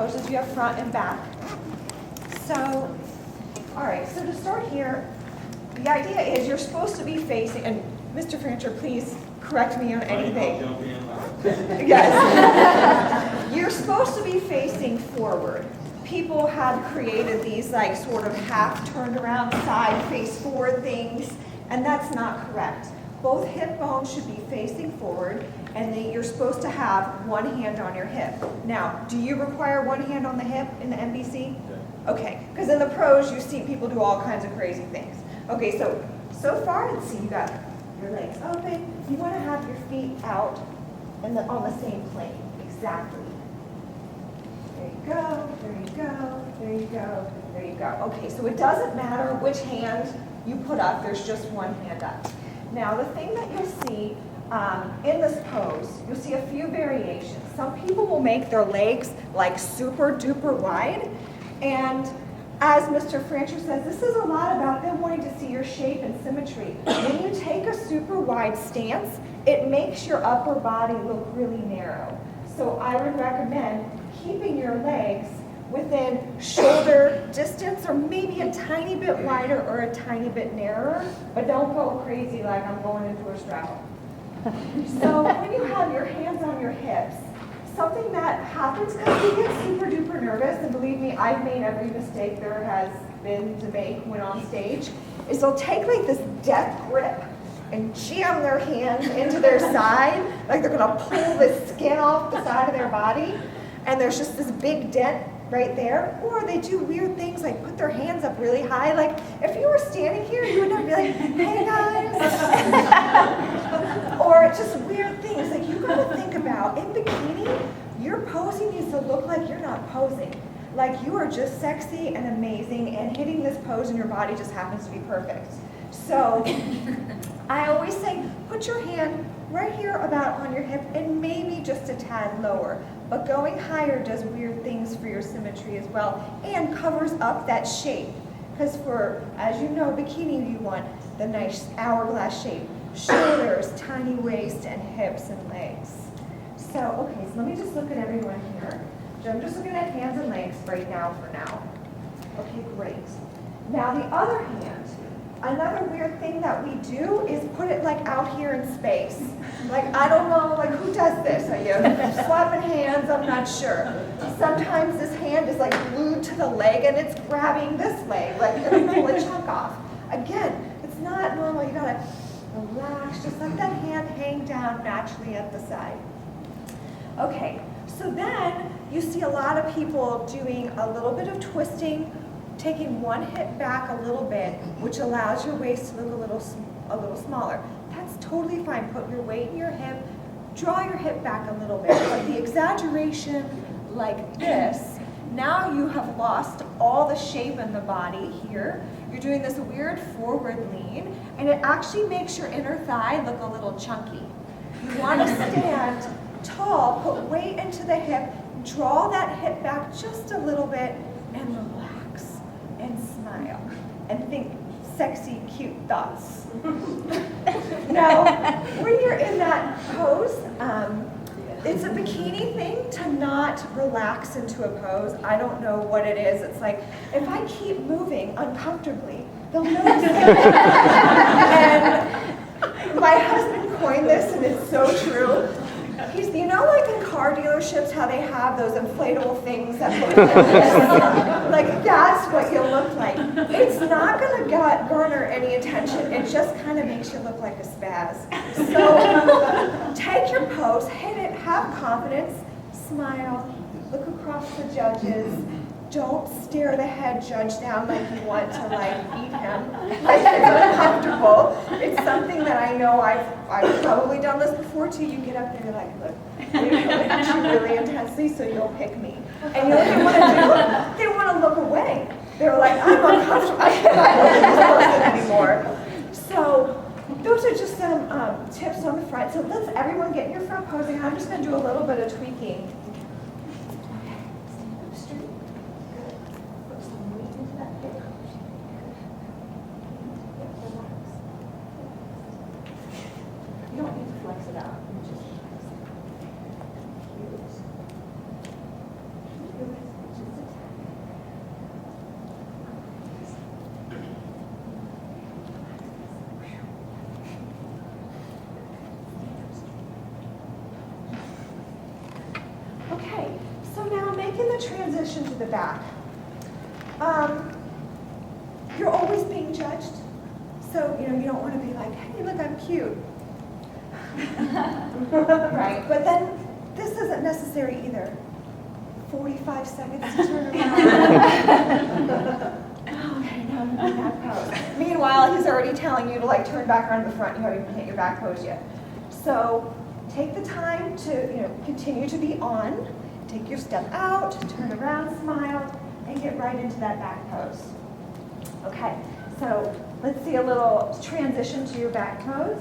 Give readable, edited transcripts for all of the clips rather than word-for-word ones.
poses. You have front and back. So, all right, so to start here, the idea is you're supposed to be facing, and Mr. Francher, please correct me on anything. Yes. You're supposed to be facing forward. People have created these like sort of half turned around side face forward things, and that's not correct. Both hip bones should be facing forward, and you're supposed to have one hand on your hip. Now, do you require one hand on the hip in the NBC? Okay, because in the pros you see people do all kinds of crazy things. Okay, so far, let's see, you got your legs open. You want to have your feet out on the same plane. Exactly. There you go, there you go, there you go, there you go. Okay, so it doesn't matter which hand you put up, there's just one hand up. Now, the thing that you'll see in this pose, you'll see a few variations. Some people will make their legs like super duper wide, and as Mr. Francher says, this is a lot about them wanting to see your shape and symmetry. When you take a super wide stance, it makes your upper body look really narrow. So I would recommend keeping your legs within shoulder distance, or maybe a tiny bit wider or a tiny bit narrower, but don't go crazy like I'm going into a straddle. So when you have your hands on your hips, something that happens because we get super duper nervous, and believe me, I've made every mistake there has been to make when on stage, is they'll take like this death grip and jam their hands into their side, like they're gonna pull the skin off the side of their body, and there's just this big dent right there. Or they do weird things like put their hands up really high. Like if you were standing here, you would not be like, hey guys. Or just weird things. Like you gotta think about, in bikini, your posing needs to look like you're not posing. Like you are just sexy and amazing, and hitting this pose and your body just happens to be perfect. So I always say, put your hand right here about on your hip and maybe just a tad lower. But going higher does weird things for your symmetry as well, and covers up that shape. Because for, as you know, bikini, you want the nice hourglass shape. Shoulders, tiny waist, and hips and legs. So, okay, so let me just look at everyone here. So I'm just looking at hands and legs right now for now. Okay, great. Now the other hand, another weird thing that we do is put it like out here in space. Like, I don't know, like who does this? Are you slapping hands? I'm not sure. Sometimes this hand is like glued to the leg and it's grabbing this leg, like you're gonna pull a chunk off. Again, it's not normal. You gotta relax, just let that hand hang down naturally at the side. Okay, so then you see a lot of people doing a little bit of twisting, taking one hip back a little bit, which allows your waist to look a little smaller. That's totally fine. Put your weight in your hip, draw your hip back a little bit. But the exaggeration like this, now you have lost all the shape in the body here. You're doing this weird forward lean, and it actually makes your inner thigh look a little chunky. You want to stand tall, put weight into the hip, draw that hip back just a little bit, and relax and smile and think sexy, cute thoughts. Now, when you're in that pose, it's a bikini thing to not relax into a pose. I don't know what it is. It's like, if I keep moving uncomfortably, they'll notice it. And my husband coined this, and it's so true. He's, you know, like in car dealerships, how they have those inflatable things that look like this? Like, that's what you'll look like. It's not going to garner any attention. It just kind of makes you look like a spaz. So take your pose, hit it, have confidence, smile, look across the judges. Don't stare the head judge down like you want to like eat him. Like it's uncomfortable. It's something that I know I've probably done this before too. You get up there, you're like, look, they're going to look at you really intensely, so you'll pick me. And you know what they want to do? They want to look away. They're like, I'm uncomfortable. I cannot look at this person anymore. So those are just some tips on the front. So let's everyone get in your front posing. I'm just going to do a little bit of tweaking. You don't need to flex it out. You just making the transition to the back. You're always being judged. So, you don't want to be like, hey, look, I'm cute. Right? But then this isn't necessary either. 45 seconds to turn around. Okay, now I'm in that pose. Meanwhile, he's already telling you to turn back around to the front. You haven't even hit your back pose yet. So take the time to, continue to be on. Take your step out, turn around, smile, and get right into that back pose. Okay, so let's see a little transition to your back pose.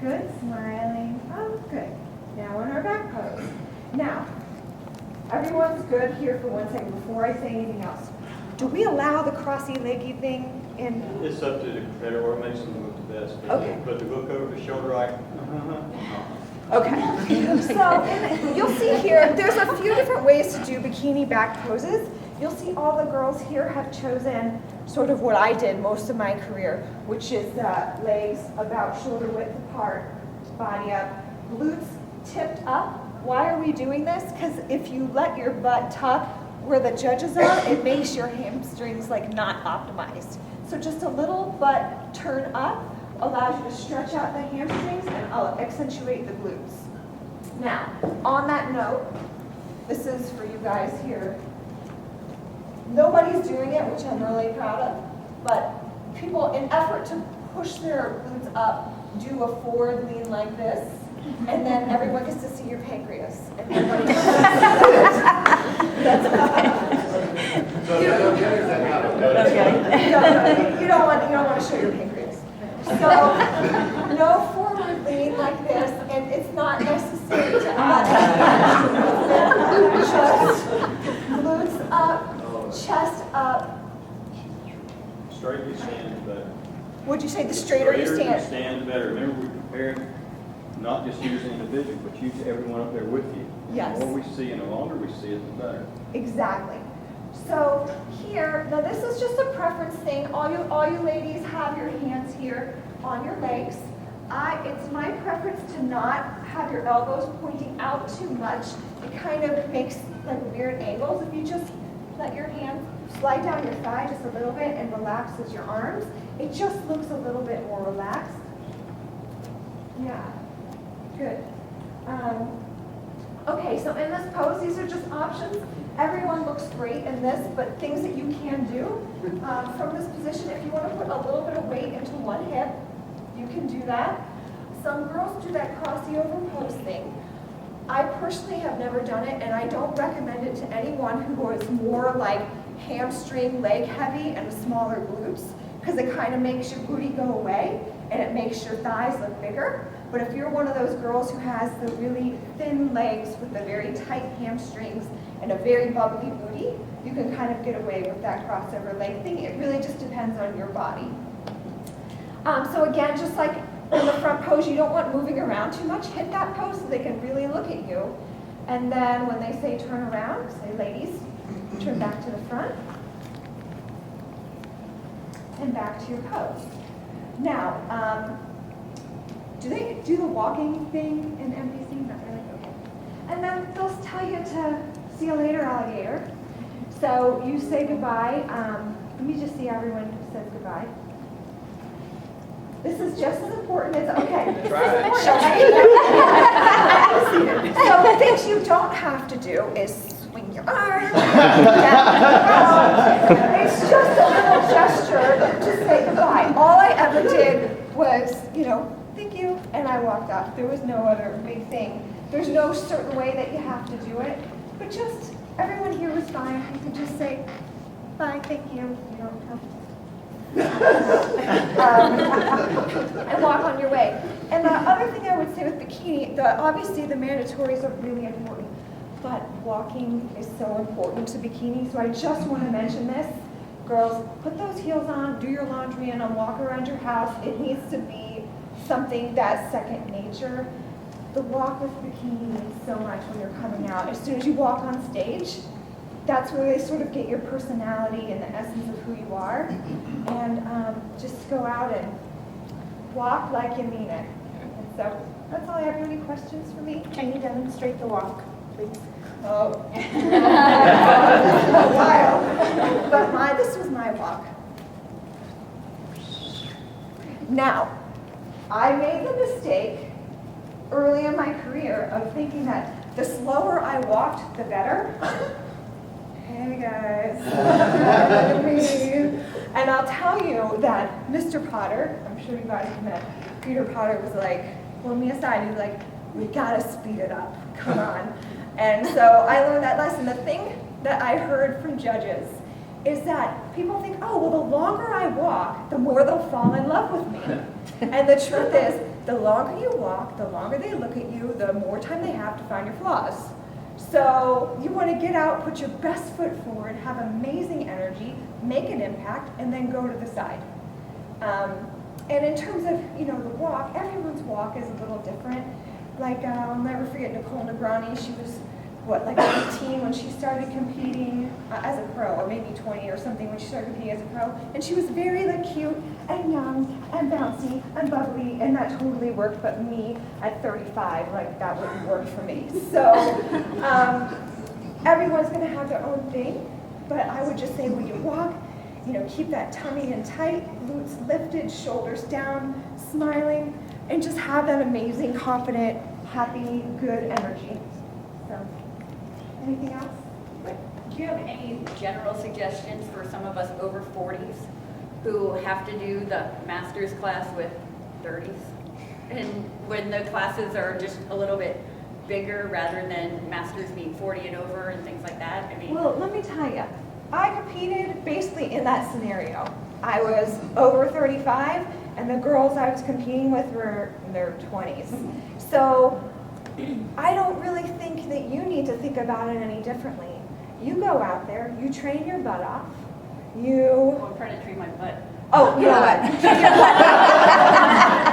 Good, smiling. Oh, good. Now in our back pose. Now, everyone's good here for 1 second before I say anything else. Do we allow the crossy-leggy thing in? It's up to the competitor or makes them look the best. Okay. But the look over the shoulder, Okay. So you'll see here, there's a few different ways to do bikini back poses. You'll see all the girls here have chosen sort of what I did most of my career, which is legs about shoulder width apart, body up, glutes tipped up. Why are we doing this? Because if you let your butt tuck where the judges are, it makes your hamstrings not optimized. So just a little butt turn up allows you to stretch out the hamstrings and accentuate the glutes. Now, on that note, this is for you guys here. Nobody's doing it, which I'm really proud of, but people, in effort to push their glutes up, do a forward lean like this, and then everyone gets to see your pancreas. And everybody gets to see it. That's okay. You don't want to show your pancreas. So no forward lean like this, and it's not necessary to add. Just glutes up. Chest up. straight you stand, the better. Would you say the straighter you stand? You stand, the better. Remember, we compared not just you as an individual, but you to everyone up there with you. Yes. The more we see and the longer we see it, the better. Exactly. So here, now this is just a preference thing. All you ladies have your hands here on your legs. It's my preference to not have your elbows pointing out too much. It kind of makes like weird angles. If you just let your hands slide down your thigh just a little bit and relaxes your arms, it just looks a little bit more relaxed. Yeah, good. Okay, so in this pose, these are just options. Everyone looks great in this, but things that you can do from this position, if you want to put a little bit of weight into one hip, you can do that. Some girls do that crossy over pose thing. I personally have never done it, and I don't recommend it to anyone who is more like hamstring, leg heavy, and smaller glutes, because it kind of makes your booty go away, and it makes your thighs look bigger. But if you're one of those girls who has the really thin legs with the very tight hamstrings and a very bubbly booty, you can kind of get away with that crossover leg thing. It really just depends on your body. So again, just like in the front pose, you don't want moving around too much. Hit that pose so they can really look at you. And then when they say turn around, say ladies, turn back to the front and back to your pose. Now, do they do the walking thing in MPC? Not really? Okay. And then they'll tell you to see you later, alligator. So you say goodbye. Let me just see everyone who says goodbye. This is just as important as, okay. So things you don't have to do is swing your arm down. It's just a little gesture to say goodbye. All I ever did was, thank you, and I walked off. There was no other big thing. There's no certain way that you have to do it, but just everyone here was fine. You could just say bye, thank you. You don't have to. And walk on your way. And the other thing I would say with bikini, obviously the mandatories are really important, but walking is so important to bikini. So I just want to mention this. Girls, put those heels on, do your laundry in, and walk around your house. It needs to be something that's second nature. The walk with bikini means so much when you're coming out. As soon as you walk on stage, that's where they sort of get your personality and the essence of who you are. And just go out and walk like you mean it. And so that's all I have. Any questions for me? Can you demonstrate the walk, please? Oh. Now, I made the mistake early in my career of thinking that the slower I walked, the better. Hey guys, and I'll tell you that Mr. Potter, I'm sure you guys have met, Peter Potter was like, pulled me aside, he was like, we gotta speed it up, come on. And so I learned that lesson. The thing that I heard from judges is that people think, oh, well, the longer I walk, the more they'll fall in love with me. And the truth is, the longer you walk, the longer they look at you, the more time they have to find your flaws. So you want to get out, put your best foot forward, have amazing energy, make an impact, and then go to the side. And in terms of, the walk, everyone's walk is a little different. Like, I'll never forget Nicole Negrani. She was, like 18 when she started competing as a pro, or maybe 20 or something when she started competing as a pro. And she was very cute and young and bouncy and bubbly, and that totally worked. But me at 35, that wouldn't work for me. So everyone's going to have their own thing. But I would just say when you walk, keep that tummy in tight, glutes lifted, shoulders down, smiling, and just have that amazing, confident, happy, good energy. So, anything else? Do you have any general suggestions for some of us over 40s who have to do the master's class with 30s? And when the classes are just a little bit bigger rather than masters being 40 and over and things like that? Well, let me tell you, I competed basically in that scenario. I was over 35, and the girls I was competing with were in their 20s. So I don't really think that you need to think about it any differently. You go out there, you train your butt off, I'm trying to train my butt. Oh, you know what?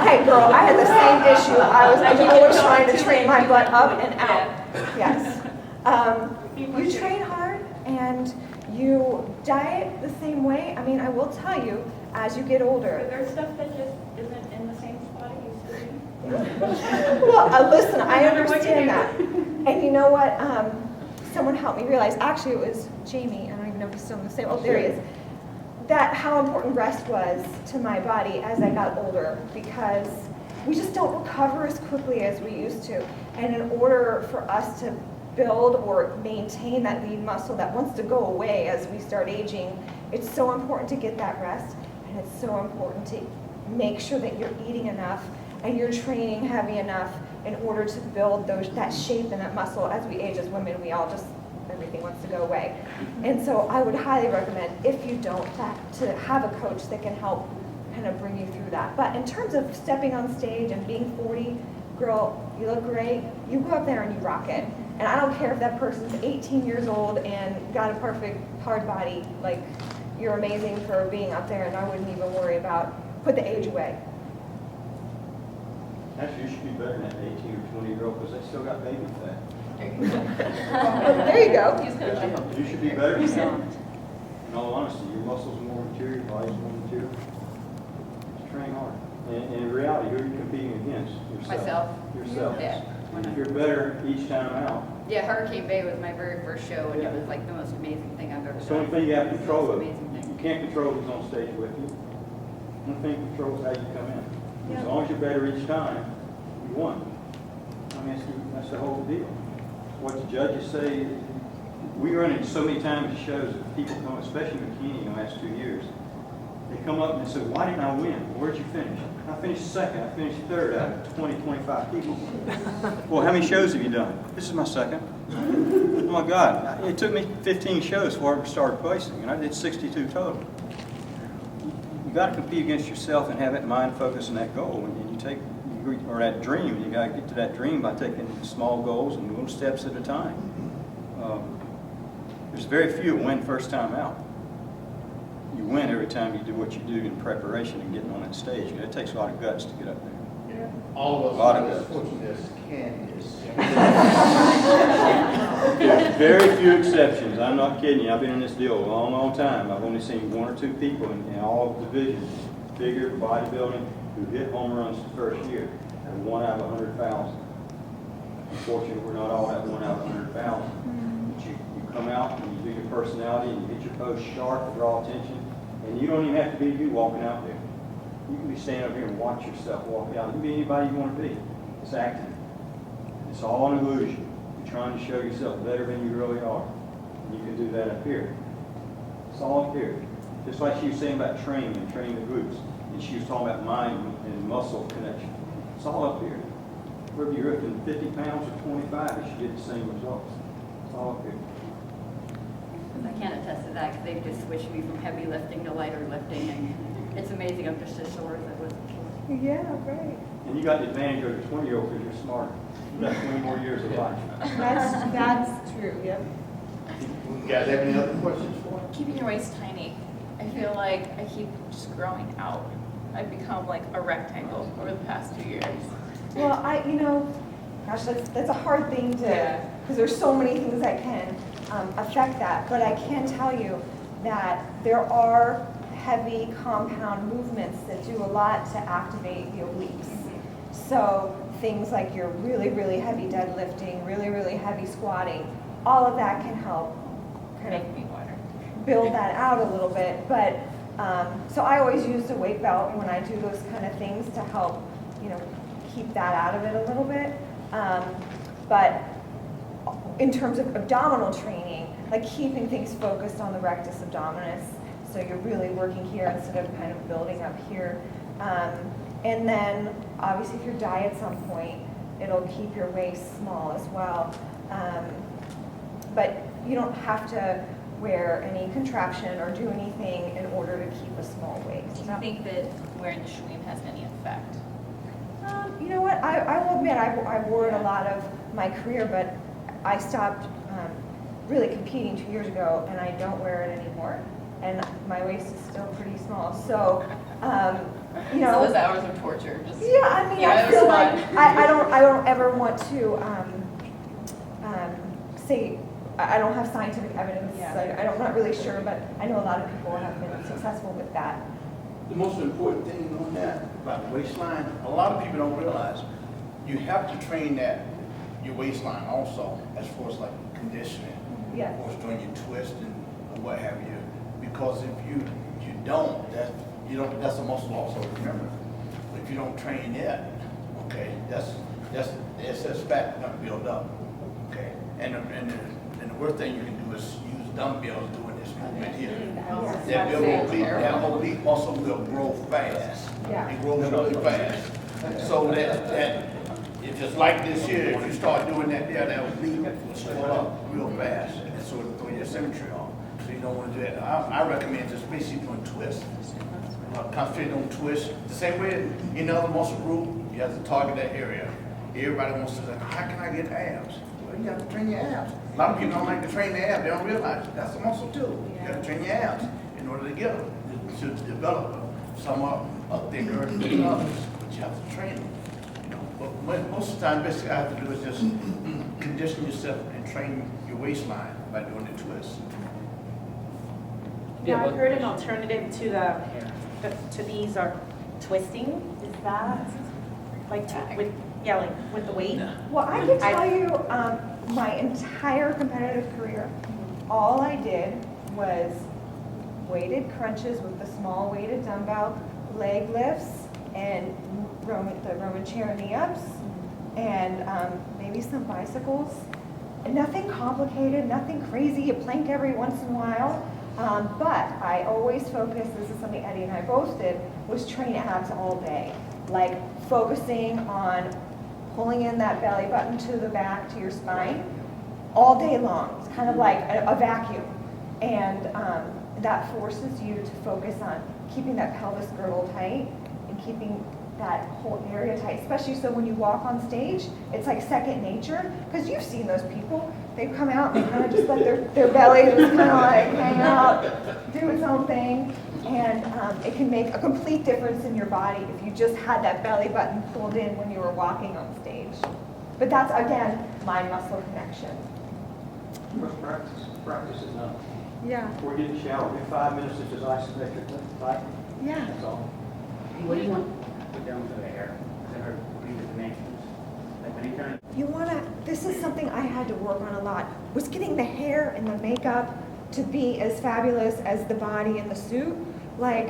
Hey girl, I had the same issue. I was always trying to train my butt up and out. Yes. You train hard and you diet the same way. I will tell you, as you get older. Is there stuff that just isn't in the same spot it used to be? Well, listen, I understand that. And you know what? Someone helped me realize, actually it was Jamie, I don't even know if he's still in the same, oh, there he is, that how important rest was to my body as I got older, because we just don't recover as quickly as we used to. And in order for us to build or maintain that lean muscle that wants to go away as we start aging, it's so important to get that rest, and it's so important to make sure that you're eating enough and you're training heavy enough in order to build that shape and that muscle. As we age as women, we all just, everything wants to go away. And so I would highly recommend, if you don't, to have a coach that can help kind of bring you through that. But in terms of stepping on stage and being 40, girl, you look great, you go up there and you rock it. And I don't care if that person's 18 years old and got a perfect hard body, you're amazing for being up there, and I wouldn't even worry about, put the age away. Actually, you should be better than that 18 or 20-year-old because they still got baby fat. There you go. You should be better than that. In all honesty, your muscles are more mature, your body's more mature. Just train hard. And in reality, who are you competing against? Yourself. Yourself. Yeah. If you're better each time out. Yeah, Hurricane Bay was my very first show, and it was the most amazing thing I've ever done. It's the only thing you have control of. Amazing thing. You can't control who's on stage with you. The only thing you control is how you come in. Yeah. As long as you're better each time, you won. That's the whole deal. What the judges say, we run into so many times at shows that people come, especially in Bikini in the last 2 years, they come up and they say, why didn't I win? Where'd you finish? I finished second. I finished third out of 20, 25 people. Well, how many shows have you done? This is my second. Oh my God. It took me 15 shows before I ever started placing, and I did 62 total. You got to compete against yourself and have that mind focus and that goal. And or that dream. You got to get to that dream by taking small goals and little steps at a time. There's very few that win first time out. You win every time you do what you do in preparation and getting on that stage. It takes a lot of guts to get up there. Yeah. All of us A lot of are guts. fortunate candidates. Very few exceptions. I'm not kidding you. I've been in this deal a long, long time. I've only seen 1 or 2 people in all divisions, figure, bodybuilding, who hit home runs the first year, and 1 out of 100,000. Unfortunately, we're not all that 1 out of 100,000. But you come out and you do your personality and you hit your post sharp to draw attention, and you don't even have to be you walking out there. You can be standing over here and watch yourself walk out. You can be anybody you want to be. It's acting. It's all an illusion. You're trying to show yourself better than you really are. And you can do that up here. It's all up here. Just like she was saying about training and training the glutes. And she was talking about mind and muscle connection. It's all up here. Whether you're lifting 50 pounds or 25, you should get the same results. It's all up here. I can't attest to that because they've just switched me from heavy lifting to lighter lifting, and it's amazing. I'm just as sore as I was before. Yeah, great. And you got the advantage over the 20-year-old because you're smarter. You got 20 more years of life. That's true, yep. You guys have any other questions for him? Keeping your waist tiny. I feel like I keep just growing out. I've become like a rectangle over the past 2 years. Well, gosh, that's a hard thing to, because there's so many things that can affect that. But I can tell you that there are heavy compound movements that do a lot to activate the obliques. So things like your really, really heavy deadlifting, really, really heavy squatting, all of that can help kind of Make me wider. build that out a little bit. But so I always use a weight belt when I do those kind of things to help, keep that out of it a little bit. But in terms of abdominal training, like keeping things focused on the rectus abdominis, so you're really working here instead of kind of building up here. And then obviously if you're diet at some point, it'll keep your waist small as well. But you don't have to wear any contraption or do anything in order to keep a small waist. Do you think that wearing the schween has any effect? You know what? I will admit I wore it a lot of my career, but I stopped really competing 2 years ago, and I don't wear it anymore. And my waist is still pretty small. So, So those hours of torture just. yeah, I mean, Yeah, I it was feel like fun. I don't ever want to say I don't have scientific evidence. Yeah. I'm not really sure, but I know a lot of people have been successful with that. The most important thing on that about the waistline, a lot of people don't realize, you have to train your waistline also, as far as like conditioning. Yes. Of course, doing your twist and what have you. Because if you don't, that's a muscle also, remember. But if you don't train it, okay, that's excess fat gonna build up. Okay. And the worst thing you can do is use dumbbells doing this movement here. That oblique muscle will grow fast. Yeah. It grows really fast. So that if it's like this here, if you start doing that there, that oblique will swell up real fast. And so it'll throw your symmetry off. So you don't want to do that. I recommend just basically doing twists. Concentrate on twists. The same way in other muscle group, you have to target that area. Everybody wants to say, how can I get abs? Well, you have to train your abs. A lot of people don't like to train their abs. They don't realize that's a muscle too. You got to train your abs in order to get them to develop. Some are thicker than others, but you have to train them. But most of the time, basically, all I have to do is just condition yourself and train your waistline by doing the twists. Yeah, I've heard an alternative to these are twisting. Is that like with the weight? Well, I can tell you, my entire competitive career, all I did was weighted crunches with the small weighted dumbbell, leg lifts, and the Roman chair knee-ups, and maybe some bicycles. Nothing complicated, nothing crazy. You plank every once in a while. But I always focused, this is something Eddie and I both did, was train abs all day. Like focusing on pulling in that belly button to the back, to your spine, all day long. It's kind of like a vacuum. And that forces you to focus on keeping that pelvis girdle tight and keeping that whole area tight, especially so when you walk on stage, it's like second nature, because you've seen those people. They come out and they kind of just let their belly just kind of like hang out, do its own thing, and it can make a complete difference in your body if you just had that belly button pulled in when you were walking on stage. But that's, again, mind-muscle connection. Must practice. Practice is enough. Yeah. Before you get in the shower, get 5 minutes of just isometric tight. Yeah. That's all. What do you want to put down for the hair? Is it her read the dimensions? Like when you turn You want to, this is something I had to work on a lot, was getting the hair and the makeup to be as fabulous as the body and the suit. Like,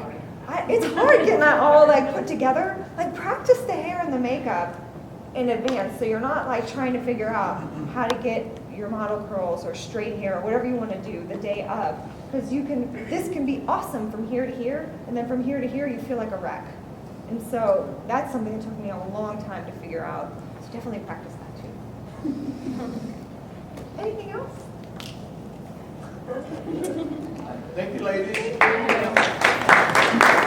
It's hard getting that all like put together. Like practice the hair and the makeup in advance, so you're not like trying to figure out how to get your model curls or straight hair or whatever you want to do the day of. Because this can be awesome from here to here, and then from here to here you feel like a wreck. And so that's something that took me a long time to figure out. So definitely practice that too. Anything else? Thank you, ladies. Thank you.